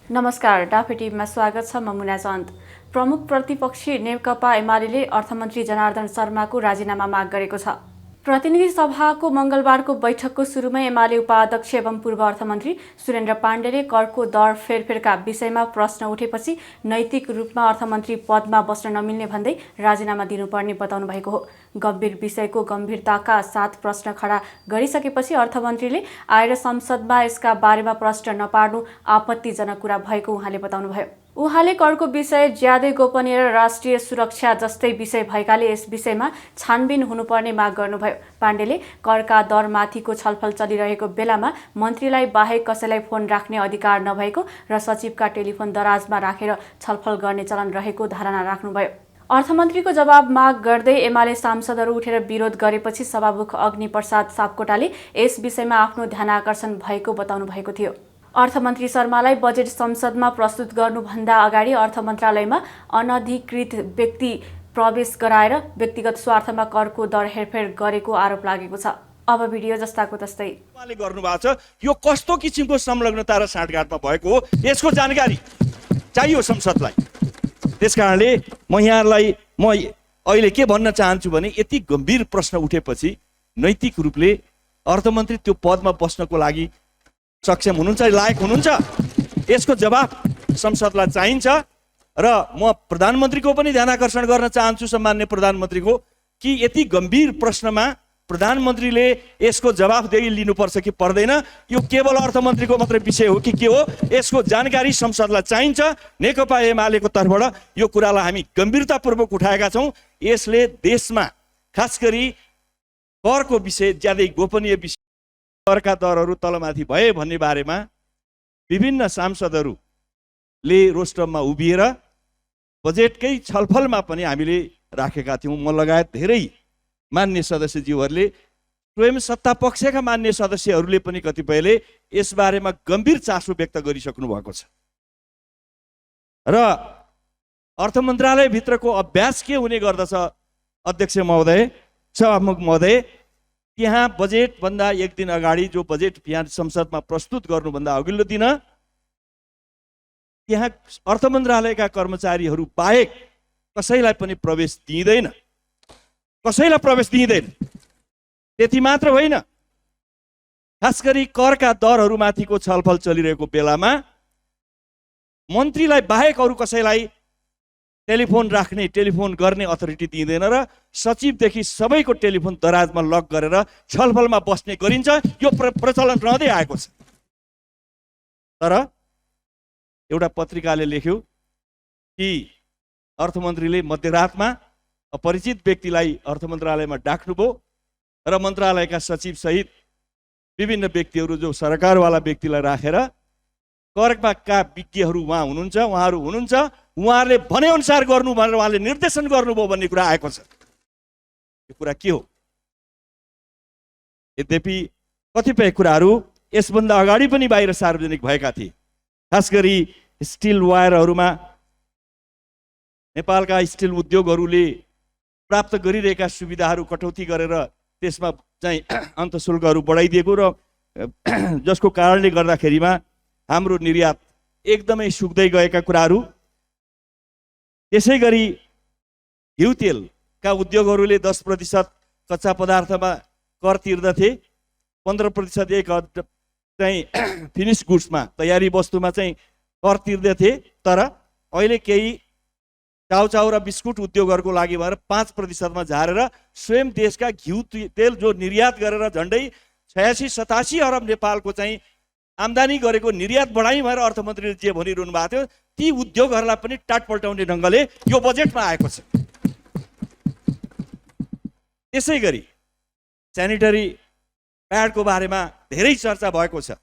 नमस्कार, डाफे टिभीमा स्वागत छ। म मुना चन्द। प्रमुख प्रतिपक्षी नेकपा एमाले अर्थमन्त्री जनार्दन शर्माको राजीनामा माग गरेको छ। प्रतिनिधि सभाको मङ्गलबारको बैठकको सुरुमै एमाले उपाध्यक्ष एवं पूर्व अर्थमन्त्री सुरेन्द्र पाण्डेले करको दर फेरफेरका विषयमा प्रश्न उठेपछि नैतिक रूपमा अर्थमन्त्री पदमा बस्न नमिल्ने भन्दै राजीनामा दिनुपर्ने बताउनु भएको हो। गम्भीर विषयको गम्भीरताका साथ प्रश्न खडा गरिसकेपछि अर्थमन्त्रीले आएर संसदमा यसका बारेमा प्रश्न नपार्नु आपत्तिजनक कुरा भएको उहाँले बताउनुभयो। उहाँले करको विषय ज्यादै गोपनीय र राष्ट्रिय सुरक्षा जस्तै विषय भएकाले यस विषयमा छानबिन हुनुपर्ने माग गर्नुभयो। पाण्डेले करका दरमाथिको छलफल चलिरहेको बेलामा मन्त्रीलाई बाहेक कसैलाई फोन राख्ने अधिकार नभएको र सचिवका टेलिफोन दराजमा राखेर छलफल गर्ने चलन रहेको धारणा राख्नुभयो। अर्थमन्त्रीको जवाब माग गर्दै एमाले सांसदहरू उठेर विरोध गरेपछि सभामुख अग्नि प्रसाद सापकोटाले यस विषयमा आफ्नो ध्यान आकर्षण भएको बताउनु भएको थियो। अर्थमन्त्री शर्मालाई बजेट संसदमा प्रस्तुत गर्नुभन्दा अगाडि अर्थ मन्त्रालयमा अनधिकृत व्यक्ति प्रवेश गराएर व्यक्तिगत स्वार्थमा करको दर हेरफेर गरेको आरोप लागेको छ। अब भिडियो जस्ताको तस्तै गर्नु भएको छ। यो कस्तो किसिमको संलग्नता र साँठगाँठमा भएको हो, यसको जानकारी चाहियो संसदलाई। त्यसकारणले म यहाँलाई अहिले के भन्न चाहन्छु भने यति गम्भीर प्रश्न उठेपछि नैतिक रूपले अर्थमन्त्री त्यो पदमा बस्नको लागि सक्षम हुनुहुन्छ, लायक हुनुहुन्छ, यसको जवाब संसदलाई चाहिन्छ। र म प्रधानमन्त्रीको पनि ध्यान आकर्षण गर्न चाहन्छु, सम्मान्य प्रधानमन्त्रीको, कि यति गम्भीर प्रश्नमा प्रधानमन्त्रीले यसको जवाफदेही लिनुपर्छ कि पर्दैन। यो केवल अर्थमन्त्रीको मात्रै विषय हो कि के हो, यसको जानकारी संसदलाई चाहिन्छ। नेकपा एमालेको तर्फबाट यो कुरालाई हामी गम्भीरतापूर्वक उठाएका छौँ। यसले देशमा खास गरी करको विषय ज्यादै गोपनीय विषय, करका दरहरू तलमाथि भए भन्ने बारेमा विभिन्न सांसदहरूले रोस्टममा उभिएर बजेटकै छलफलमा पनि हामीले राखेका थियौँ। म लगायत धेरै मान्य सदस्यज्यूहरूले, स्वयं सत्ता पक्षका मान्य सदस्यहरूले पनि कतिपयले यसबारेमा गम्भीर चासो व्यक्त गरिसक्नु भएको छ। र अर्थ मन्त्रालयभित्रको अभ्यास के हुने गर्दछ, अध्यक्ष महोदय, सभामुख महोदय, त्यहाँ बजेटभन्दा एक दिन अगाडि जो बजेट यहाँ संसदमा प्रस्तुत गर्नुभन्दा अघिल्लो दिन त्यहाँ अर्थ मन्त्रालयका कर्मचारीहरू बाहेक कसैलाई पनि प्रवेश दिइँदैन, कसैलाई प्रवेश दिइँदैन। त्यति मात्र होइन, खास गरी करका दरहरूमाथिको छलफल चलिरहेको बेलामा मन्त्रीलाई बाहेक अरू कसैलाई टेलिफोन राख्ने, टेलिफोन गर्ने अथोरिटी दिइँदैन र सचिवदेखि सबैको टेलिफोन दराजमा लक गरेर छलफलमा बस्ने गरिन्छ। यो प्रचलन रहँदै आएको छ। तर एउटा पत्रिकाले लेख्यो कि अर्थमन्त्रीले मध्यरातमा अपरिचित व्यक्तिलाई अर्थ मन्त्रालयमा डाक्नुभयो र मन्त्रालयका सचिव सहित विभिन्न व्यक्तिहरू, जो सरकारवाला व्यक्तिलाई राखेर करका विज्ञहरू उहाँ हुनुहुन्छ, उहाँहरू हुनुहुन्छ, उहाँहरूले भनेअनुसार गर्नु भनेर उहाँले निर्देशन गर्नुभयो भन्ने कुरा आएको छ। यो कुरा के हो? यद्यपि कतिपय कुराहरू यसभन्दा अगाडि पनि बाहिर सार्वजनिक भएका थिए। खास गरी स्टिल वायरहरूमा नेपालका स्टिल उद्योगहरूले प्राप्त गरिरहेका सुविधाहरू कटौती गरेर त्यसमा चाहिँ अन्तशुल्कहरू बढाइदिएको र जसको कारणले गर्दाखेरिमा हाम्रो निर्यात एकदमै सुक्दै गएका कुराहरू। त्यसै गरी घिउ तेलका उद्योगहरूले 10% कच्चा पदार्थमा कर तिर्दथे, 15% एक चाहिँ फिनिस गुड्समा, तयारी वस्तुमा चाहिँ कर तिर्दथे। तर अहिले केही चाउचाउ र बिस्कुट उद्योगहरूको लागि भएर 5%मा झारेर स्वयं देशका घिउ तेल जो निर्यात गरेर झन्डै 86-87 अरब नेपालको चाहिँ आम्दानी गरेको निर्यात बढाइ भएर अर्थमन्त्रीले जे भनिरहनु भएको थियो, ती उद्योगहरूलाई पनि टाट पल्टाउने ढङ्गले यो बजेटमा आएको छ। त्यसै गरी सेनिटरी प्याडको बारेमा धेरै चर्चा भएको छ।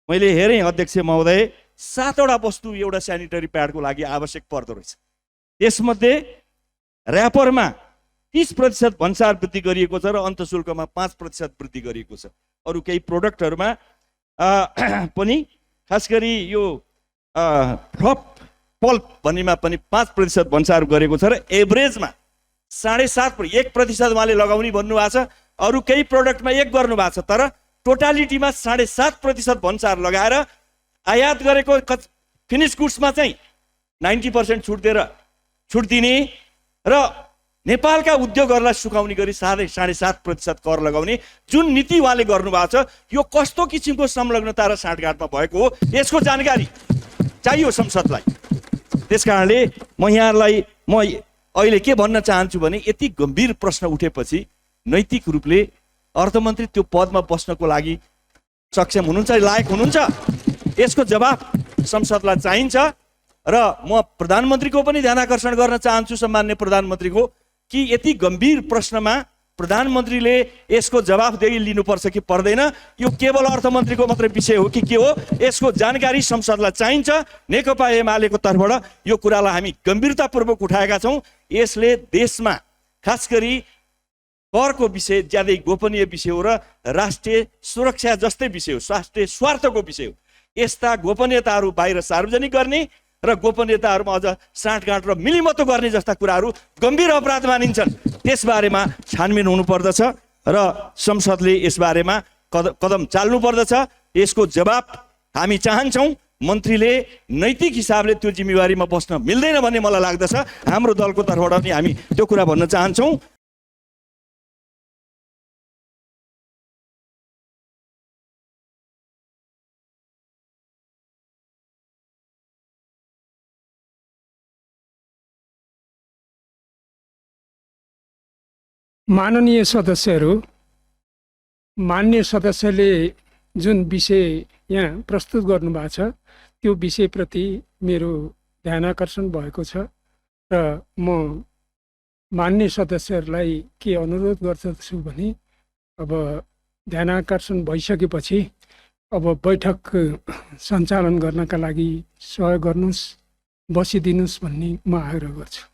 मैले हेरेँ अध्यक्ष महोदय, 7वटा वस्तु एउटा सेनिटरी प्याडको लागि आवश्यक पर्दो रहेछ। त्यसमध्ये ऱ्यापरमा 30% भन्सार वृद्धि गरिएको छ र अन्तशुल्कमा 5% वृद्धि गरिएको छ। अरू केही प्रोडक्टहरूमा पनि खास गरी यो फ्लप पल्प भन्नेमा पनि 5% भन्सार गरेको छ र एभरेजमा 7.5%, 1% उहाँले लगाउने भन्नुभएको छ। अरू केही प्रोडक्टमा 1 गर्नुभएको छ, तर टोटालिटीमा 7.5% भन्सार लगाएर आयात गरेको फिनिस गुड्समा चाहिँ 90% छुट दिने र नेपालका उद्योगहरूलाई सुकाउने गरी 7.5% कर लगाउने जुन नीति उहाँले गर्नुभएको छ, यो कस्तो किसिमको संलग्नता र साँठगाँठमा भएको हो यसको जानकारी चाहियो संसदलाई। त्यसकारणले म यहाँहरूलाई अहिले के भन्न चाहन्छु भने यति गम्भीर प्रश्न उठेपछि नैतिक रूपले अर्थमन्त्री त्यो पदमा बस्नको लागि सक्षम हुनुहुन्छ, लायक हुनुहुन्छ, यसको जवाफ संसदलाई चाहिन्छ। र म प्रधानमन्त्रीको पनि ध्यान आकर्षण गर्न चाहन्छु, सम्मान्य प्रधानमन्त्रीको, कि यति गम्भीर प्रश्नमा प्रधानमन्त्रीले यसको जवाफदेही लिनुपर्छ कि पर्दैन, यो केवल अर्थमन्त्रीको मात्रै विषय हो कि के हो, यसको जानकारी संसदलाई चाहिन्छ। नेकपा एमालेको तर्फबाट यो कुरालाई हामी गम्भीरतापूर्वक उठाएका छौँ। यसले देशमा खास गरी करको विषय ज्यादै गोपनीय विषय हो र राष्ट्रिय सुरक्षा जस्तै विषय हो, राष्ट्रिय स्वार्थको विषय हो। यस्ता गोपनीयताहरू बाहिर सार्वजनिक गर्ने र गोपनीयताहरूमा अझ साँठगाँठ र मिलिमतो गर्ने जस्ता कुराहरू गम्भीर अपराध मानिन्छन्। त्यसबारेमा छानबिन हुनुपर्दछ र संसदले यसबारेमा कदम चाल्नुपर्दछ। यसको जवाब हामी चाहन्छौँ। मन्त्रीले नैतिक हिसाबले त्यो जिम्मेवारीमा बस्न मिल्दैन भन्ने मलाई लाग्दछ। हाम्रो दलको तर्फबाट पनि हामी त्यो कुरा भन्न चाहन्छौँ। माननीय सदस्यहरू, मान्य सदस्यले जुन विषय यहाँ प्रस्तुत गर्नुभएको छ त्यो विषयप्रति मेरो ध्यानाकर्षण भएको छ र म मान्य सदस्यहरूलाई के अनुरोध गर्दछु भने अब ध्यानाकर्षण भइसकेपछि अब बैठक सञ्चालन गर्नका लागि सहयोग गर्नुहोस्, बसिदिनुहोस् भन्ने म आग्रह गर्छु।